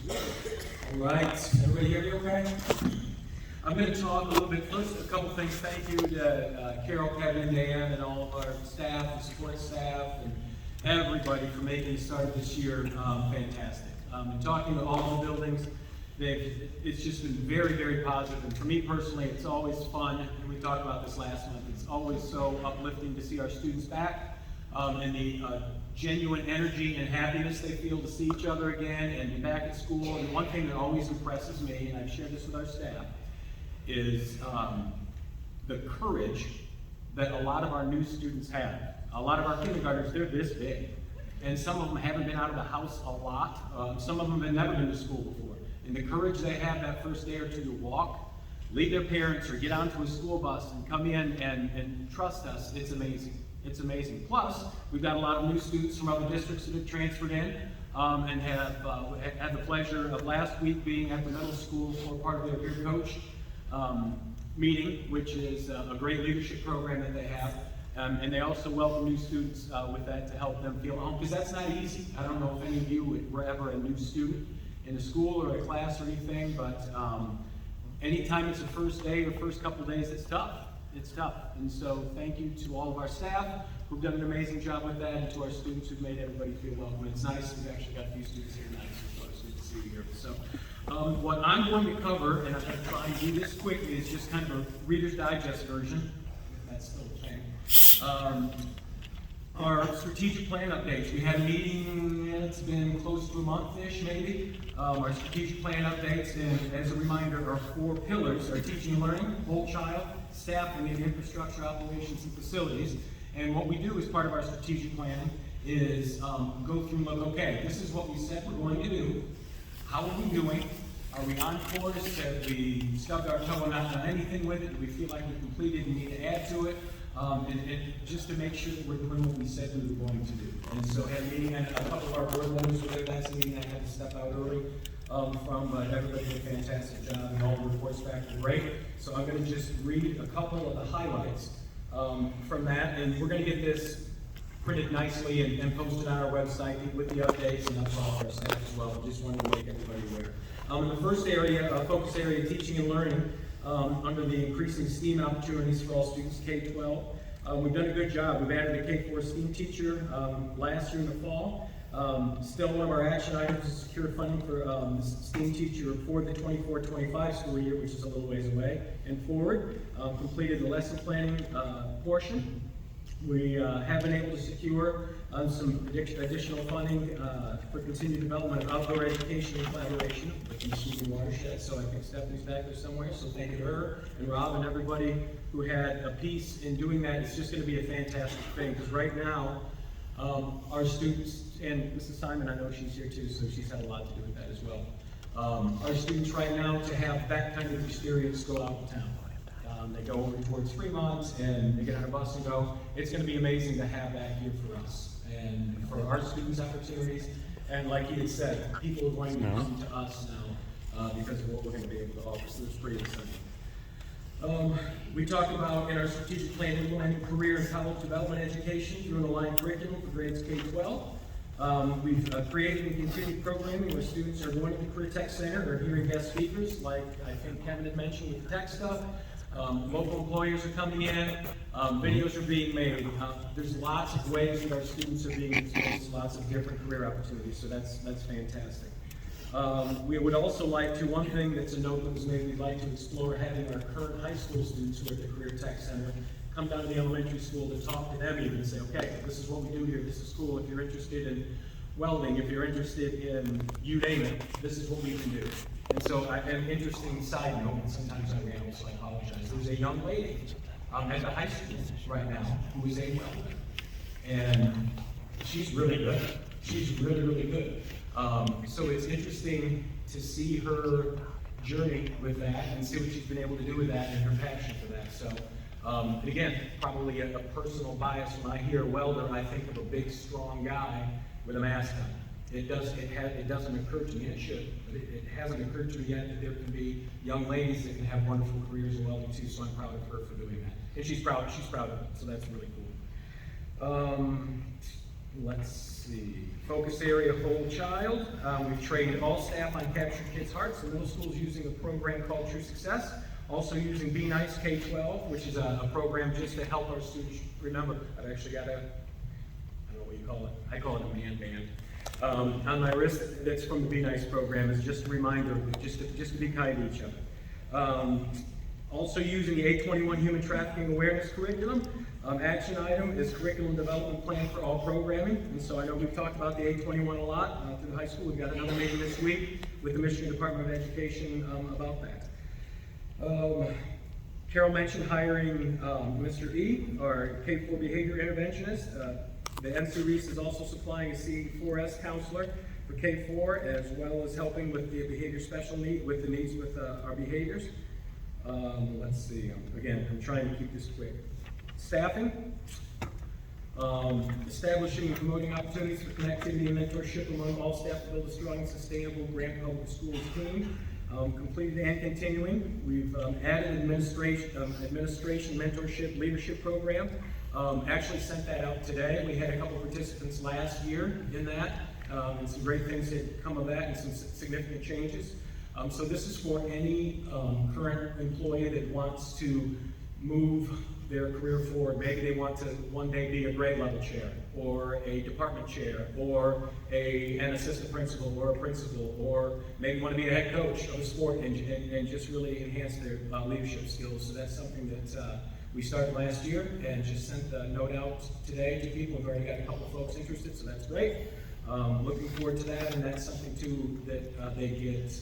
All right, everybody hear me okay? I'm going to talk a little bit first, a couple things. Thank you to Carol, Kevin, and Dan, and all of our staff, the support staff, and everybody for making the start of this year fantastic. And talking to all the buildings, it's just been very, very positive. And for me personally, it's always fun, and we talked about this last month, it's always so uplifting to see our students back, and the genuine energy and happiness they feel to see each other again and be back at school. And one thing that always impresses me, and I've shared this with our staff, is the courage that a lot of our new students have. A lot of our kindergartners, they're this big. And some of them haven't been out of the house a lot. Some of them have never been to school before. And the courage they have that first day or two to walk, leave their parents, or get onto a school bus and come in and trust us, it's amazing. It's amazing. Plus, we've got a lot of new students from other districts that have transferred in and have had the pleasure of last week being at the middle school for part of their peer coach meeting, which is a great leadership program that they have. And they also welcome new students with that to help them feel at home, because that's not easy. I don't know if any of you were ever a new student in a school or a class or anything, but anytime it's the first day or first couple days, it's tough. It's tough. And so thank you to all of our staff who've done an amazing job with that, and to our students who've made everybody feel welcome. It's nice. We've actually got a few students here tonight, so it's good to see you here. So what I'm going to cover, and I'm going to try and do this quickly, is just kind of a Reader's Digest version, if that's still a thing. Our strategic plan updates. We had a meeting, it's been close to a month-ish maybe. Our strategic plan updates, and as a reminder, our 4 pillars are teaching and learning, whole child, staffing, and infrastructure, operations, and facilities. And what we do as part of our strategic planning is go through and look, okay, this is what we said we're going to do. How are we doing? Are we on course? Have we stubbed our toe and not done anything with it? Do we feel like we completed and need to add to it? And just to make sure that we're doing what we said we were going to do. And so I had a meeting, and a couple of our board members were there. That's a meeting I had to step out early from, but everybody did a fantastic job, and all the reports back were great. So I'm going to just read a couple of the highlights from that, and we're going to get this printed nicely and posted on our website with the updates, and that's all for our staff as well. Just wanted to make everybody aware. In the first area, focus area, teaching and learning, under the increasing STEAM opportunities for all students K-12. We've done a good job. We've added a K-4 STEAM teacher last year in the fall. Still one of our action items is secure funding for STEAM teacher for the 24-25 school year, which is a little ways away and forward. Completed the lesson planning portion. We have been able to secure some additional funding for continued development of outdoor education and collaboration with the Michigan Watershed. So I think Stephanie's back there somewhere, so thank you to her and Rob and everybody who had a piece in doing that. It's just going to be a fantastic thing, because right now our students, and Mrs. Simon, I know she's here too, so she's had a lot to do with that as well. Our students right now, to have that kind of experience, go out of town. They go over towards Fremont and they get on a bus and go. It's going to be amazing to have that here for us and for our students' opportunities. And like he had said, people are going to come to us now because of what we're going to be able to offer. So it's pretty exciting. We talked about in our strategic plan implementing career and college development education through an aligned curriculum for grades K-12. We've created and continued programming where students are going to the Career Tech Center or hearing guest speakers, like I think Kevin had mentioned with the tech stuff. Local employers are coming in, videos are being made. There's lots of ways that our students are being exposed to lots of different career opportunities, so that's fantastic. We would also like to, one thing that's a note that was made, we'd like to explore having our current high school students who are at the Career Tech Center come down to the elementary school to talk to them even and say, okay, this is what we do here, this is cool. If you're interested in welding, if you're interested in you name it, this is what we can do. And so, an interesting side note, and sometimes I ramble, so I apologize. There's a young lady at the high school right now who is a welder, and she's really good. She's really, really good. So it's interesting to see her journey with that and see what she's been able to do with that and her passion for that. So, and again, probably a personal bias. When I hear welder, I think of a big, strong guy with a mask on. It doesn't occur to me, it should, but it hasn't occurred to me yet that there can be young ladies that can have wonderful careers in welding too, so I'm proud of her for doing that. And she's proud of it, so that's really cool. Let's see. Focus area, whole child. We've trained all staff on Captured Kids' Hearts. The middle school is using a program called True Success. Also using Be Nice K-12, which is a program just to help our students remember. I've actually got a, I don't know what you call it. I call it a man band. On my wrist, that's from the Be Nice program. It's just a reminder, just to be kind to each other. Also using the 821 Human Trafficking Awareness Curriculum. Action item is curriculum development plan for all programming. And so I know we've talked about the 821 a lot through the high school. We've got another meeting this week with the Michigan Department of Education about that. Carol mentioned hiring Mr. E, our K-4 behavior interventionist. The NC Reese is also supplying a C4S counselor for K-4, as well as helping with the behavior special need, with the needs with our behaviors. Let's see, again, I'm trying to keep this quick. Staffing, establishing and promoting opportunities for connectivity and mentorship among all staff to build a strong and sustainable Grant Public Schools team. Completed and continuing. We've added administration mentorship leadership program. Actually sent that out today. We had a couple participants last year in that, and some great things that come of that and some significant changes. So this is for any current employee that wants to move their career forward. Maybe they want to one day be a grade level chair, or a department chair, or an assistant principal, or a principal, or maybe want to be a head coach of a sport and just really enhance their leadership skills. So that's something that we started last year and just sent the note out today to people. We've already got a couple folks interested, so that's great. Looking forward to that, and that's something too that they get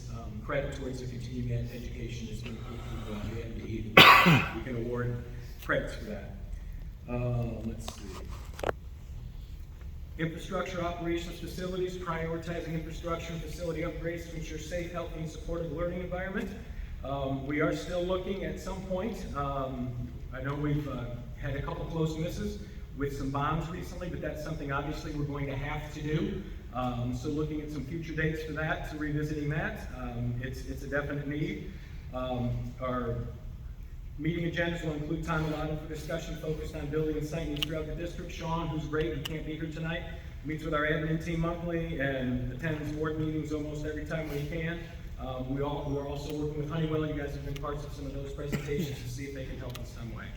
credit towards their continuing education is going to the MDE. We can award credits for that. Let's see. Infrastructure, operations, facilities, prioritizing infrastructure and facility upgrades to ensure safe, healthy, and supportive learning environment. We are still looking at some point. I know we've had a couple close misses with some bonds recently, but that's something obviously we're going to have to do. So looking at some future dates for that, so revisiting that. It's a definite need. Our meeting agendas will include time allotted for discussion focused on building and site needs throughout the district. Sean, who's great, he can't be here tonight, meets with our admin team monthly and attends board meetings almost every time we can. We're also working with Honeywell. You guys have been parts of some of those presentations to see if they can help in some way.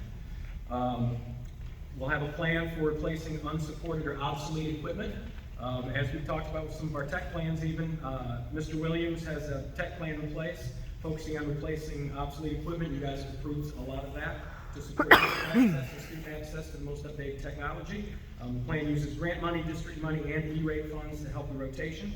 We'll have a plan for replacing unsupported or obsolete equipment. As we've talked about with some of our tech plans even, Mr. Williams has a tech plan in place focusing on replacing obsolete equipment. You guys have approved a lot of that to support access and student access to the most updated technology. The plan uses grant money, district money, and E-rate funds to help the rotation.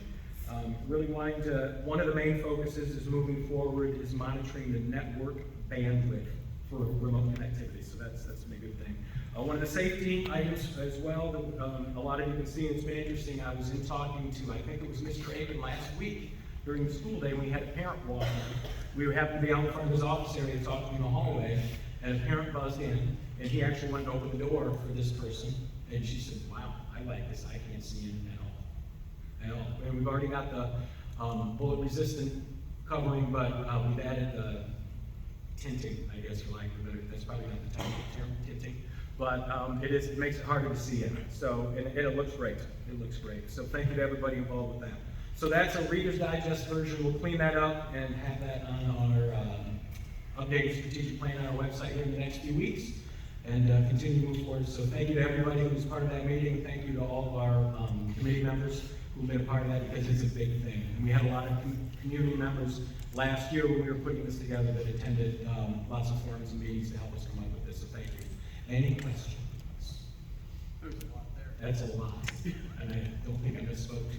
Really wanting to, one of the main focuses is moving forward is monitoring the network bandwidth for remote connectivity. So that's a good thing. One of the safety items as well that a lot of you can see, and it's been interesting, I was in talking to, I think it was Mr. Aiken last week during the school day when we had a parent walk in. We happened to be out in front of his office area talking in the hallway, and a parent buzzed in, and he actually went and opened the door for this person, and she said, wow, I like this, I can't see him at all. And we've already got the bullet resistant covering, but we've added the tinting, I guess, for lack of a better, that's probably not the term, tinting. But it makes it harder to see it. So, and it looks great. It looks great. So thank you to everybody involved with that. So that's a Reader's Digest version. We'll clean that up and have that on our updated strategic plan on our website here in the next few weeks and continue to move forward. So thank you to everybody who was part of that meeting. Thank you to all of our committee members who've been a part of that because it's a big thing. And we had a lot of community members last year when we were putting this together that attended lots of forums and meetings to help us come up with this. So thank you. Any questions? There's a lot there. That's a lot. And I don't think I misspoke